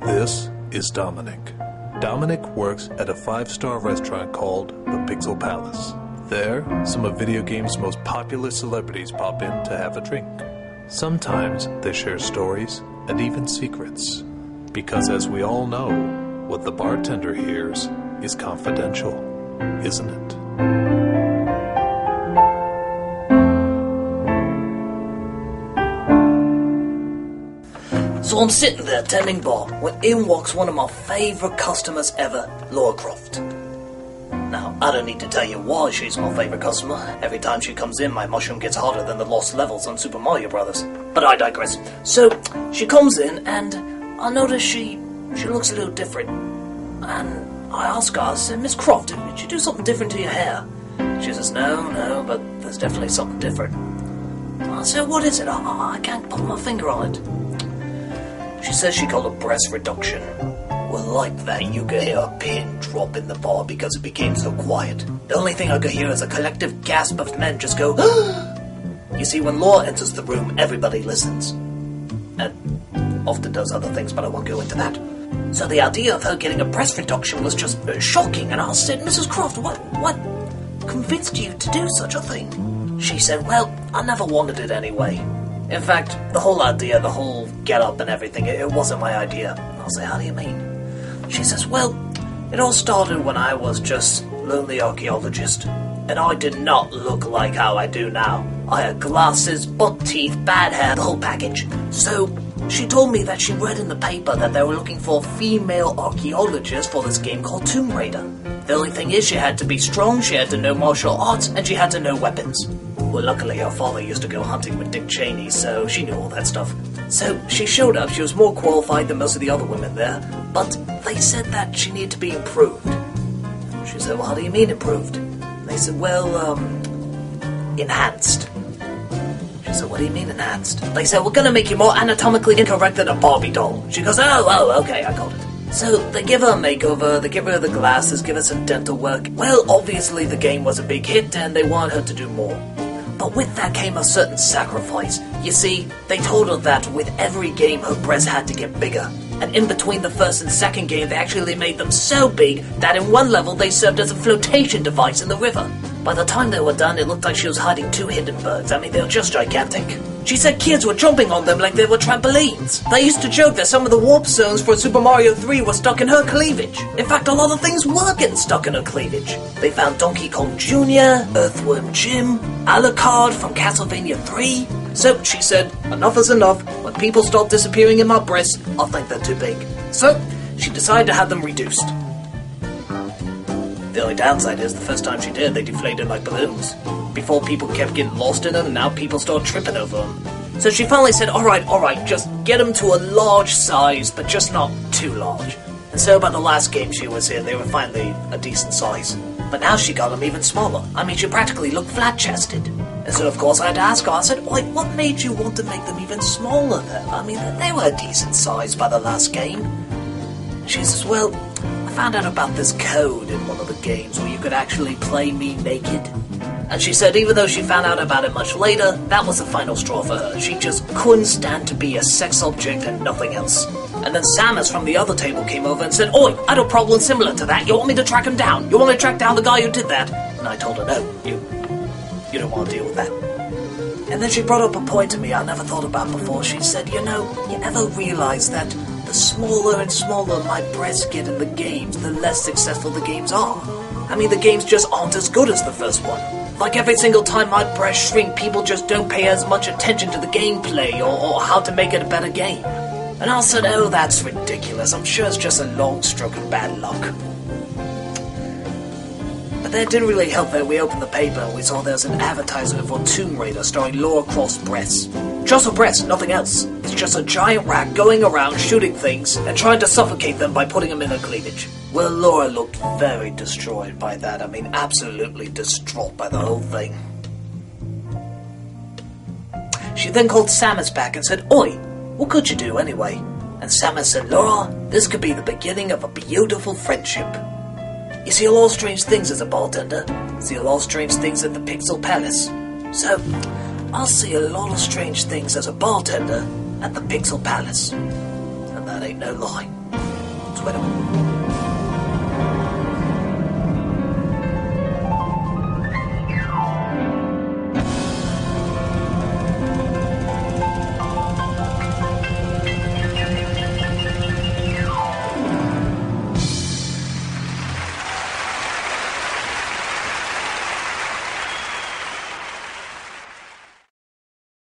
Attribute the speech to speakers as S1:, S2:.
S1: This is Dominic. Dominic works at a 5-star restaurant called the Pixel Palace. There, some of video games' most popular celebrities pop in to have a drink. Sometimes they share stories and even secrets. Because as we all know, what the bartender hears is confidential, isn't it?
S2: So I'm sitting there tending bar when in walks one of my favourite customers ever, Lara Croft. Now, I don't need to tell you why she's my favourite customer. Every time she comes in, my mushroom gets harder than the lost levels on Super Mario Brothers. But I digress. So, she comes in and I notice she looks a little different. And I ask her, I said, Miss Croft, did you do something different to your hair? She says, no, but there's definitely something different. I said, what is it? I can't put my finger on it. She says she got a breast reduction. Well, like that, you could hear a pin drop in the bar because it became so quiet. The only thing I could hear is a collective gasp of men just go, You see, when Laura enters the room, everybody listens. And often does other things, but I won't go into that. So the idea of her getting a breast reduction was just shocking, and I said, Mrs. Croft, what convinced you to do such a thing? She said, well, I never wanted it anyway. In fact, the whole idea, the whole get-up and everything, it wasn't my idea. I'll say, how do you mean? She says, well, it all started when I was just lonely archaeologist. And I did not look like how I do now. I had glasses, buck teeth, bad hair, the whole package. So, she told me that she read in the paper that they were looking for female archaeologists for this game called Tomb Raider. The only thing is she had to be strong, she had to know martial arts, and she had to know weapons. Well, luckily her father used to go hunting with Dick Cheney, so she knew all that stuff. So she showed up, she was more qualified than most of the other women there, but they said that she needed to be improved. She said, well, how do you mean improved? And they said, well, enhanced. She said, what do you mean enhanced? They said, we're gonna make you more anatomically incorrect than a Barbie doll. She goes, oh, okay, I got it. So, they give her a makeover, they give her the glasses, give her some dental work. Well, obviously the game was a big hit and they wanted her to do more. But with that came a certain sacrifice. You see, they told her that with every game her breasts had to get bigger. And in between the first and second game, they actually made them so big that in one level they served as a flotation device in the river. By the time they were done, it looked like she was hiding 2 Hindenburgs. I mean, they were just gigantic. She said kids were jumping on them like they were trampolines. They used to joke that some of the warp zones for Super Mario 3 were stuck in her cleavage. In fact, a lot of things were getting stuck in her cleavage. They found Donkey Kong Jr., Earthworm Jim, Alucard from Castlevania 3. So, she said, enough is enough. When people start disappearing in my breasts, I'll think they're too big. So, she decided to have them reduced. The only downside is, the first time she did, they deflated like balloons. Before, people kept getting lost in them, and now people start tripping over them. So she finally said, alright, just get them to a large size, but just not too large. And so by the last game she was in, they were finally a decent size. But now she got them even smaller. I mean, she practically looked flat-chested. And so, of course, I had to ask her, I said, what made you want to make them even smaller then? I mean, they were a decent size by the last game. She says, well, I found out about this code in one of the games where you could actually play me naked. And she said even though she found out about it much later, that was the final straw for her. She just couldn't stand to be a sex object and nothing else. And then Samus from the other table came over and said, Oi, I had a problem similar to that. You want me to track him down? You want me to track down the guy who did that? And I told her, no, you don't want to deal with that. And then she brought up a point to me I never thought about before. She said, you ever realize that the smaller and smaller my breasts get in the games, the less successful the games are? I mean, the games just aren't as good as the first one. Like every single time my breasts shrink, people just don't pay as much attention to the gameplay or how to make it a better game. And I said, oh, that's ridiculous. I'm sure it's just a long stroke of bad luck. But that didn't really help that we opened the paper and we saw there was an advertisement for Tomb Raider starring Lara Croft's breasts. Just her breasts, nothing else. It's just a giant rat going around shooting things and trying to suffocate them by putting them in her cleavage. Well, Laura looked very destroyed by that. I mean, absolutely distraught by the whole thing. She then called Samus back and said, Oi, what could you do anyway? And Samus said, Laura, this could be the beginning of a beautiful friendship. You see a lot of strange things as a bartender. See a lot of strange things at the Pixel Palace. So, I'll see a lot of strange things as a bartender at the Pixel Palace. And that ain't no lie. Sweater.